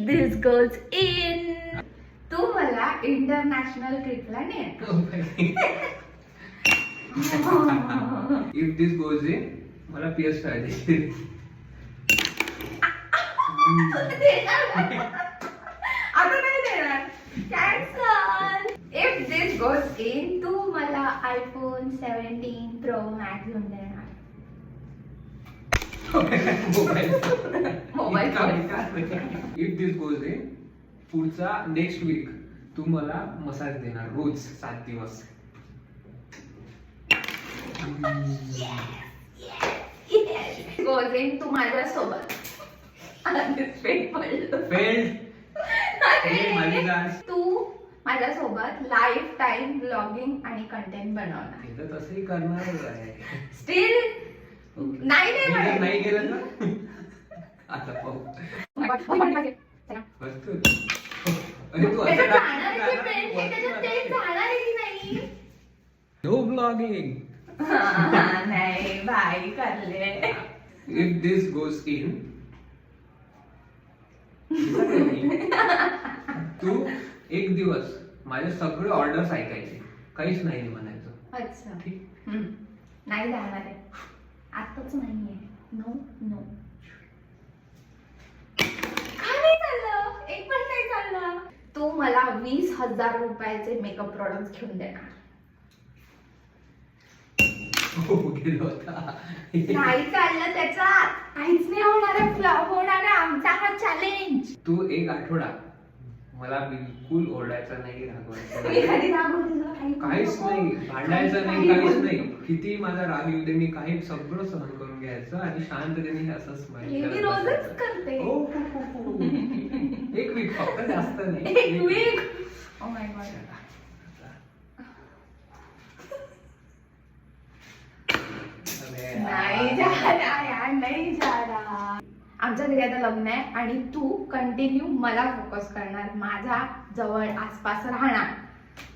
this goes in. तू मला international ट्रिपला ने. If this goes in, मला PS पाहिजे. आता नाही देणार. Cancel. If this goes in, तू मला iPhone 17 Pro Max घेऊन देणार. Mobile If this goes in, पुढचा नेक्स्ट वीक तू मला मसाज देणार रोज 7 दिवस. goes in, तू माझ्या सोबत. तू माझ्या सोबत लाईफ टाइम ब्लॉगिंग आणि कंटेंट बनवणार. तसंही करणारच आहे. स्टील नाही गेलं ना आता पाहू. No blogging. नाही भाई करले. इफ दिस गोज इन, तू एक दिवस माझे सगळे ऑर्डर्स ऐकायचे, काहीच नाही म्हणायचं. अच्छा ठीक. नाही जाणार आहे आताच. नाहीये. No no. काय नाही चाललं. एक पण नाही चाललं. तू मला 20,000 रुपयाचे मेकअप प्रोडक्ट घेऊन देणार. नाही चाललं त्याच्यात. काहीच नाही होणार आहे. फ्लॉप होणार आहे आमचा हा चॅलेंज. तू एक आठवडा मला बिलकुल ओरडायचं नाही, रागवायचं मी कधी रागवते तुला? काहीच नाही, भांडायचं नाही, काहीच नाही. किती माझा राग येऊ दे, मी काही सगळं सहन करून घ्यायचं आणि शांततेने असंच मी रोजच करते. एक वीक फक्त, जास्त नाही. एक वीक. Oh my God. नाही जा रहा यार, नाही जा रहा. आमच्या घरी आता लग्न आहे आणि तू कंटिन्यू मला फोकस करणार, माझ्या जवळ आसपास राहणार.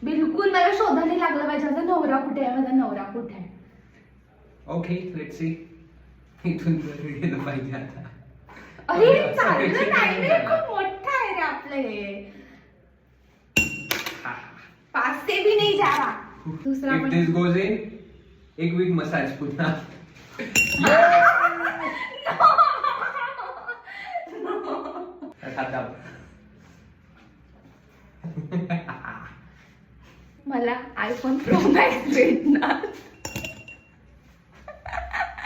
बिलकुल मला शोधायला लागलं पाहिजे माझा नवरा कुठे आहे, माझा नवरा कुठे आहे. Okay, let's see. इथून गेलं पाहिजे आता. अरे चाललं नाही रे, खूप मोठा आहे रे आपलं हे. पास से भी नहीं जा रहा. दुसरा If this goes in, एक वीक मसाज पुन्हा. मला iPhone Pro Max भेटणार.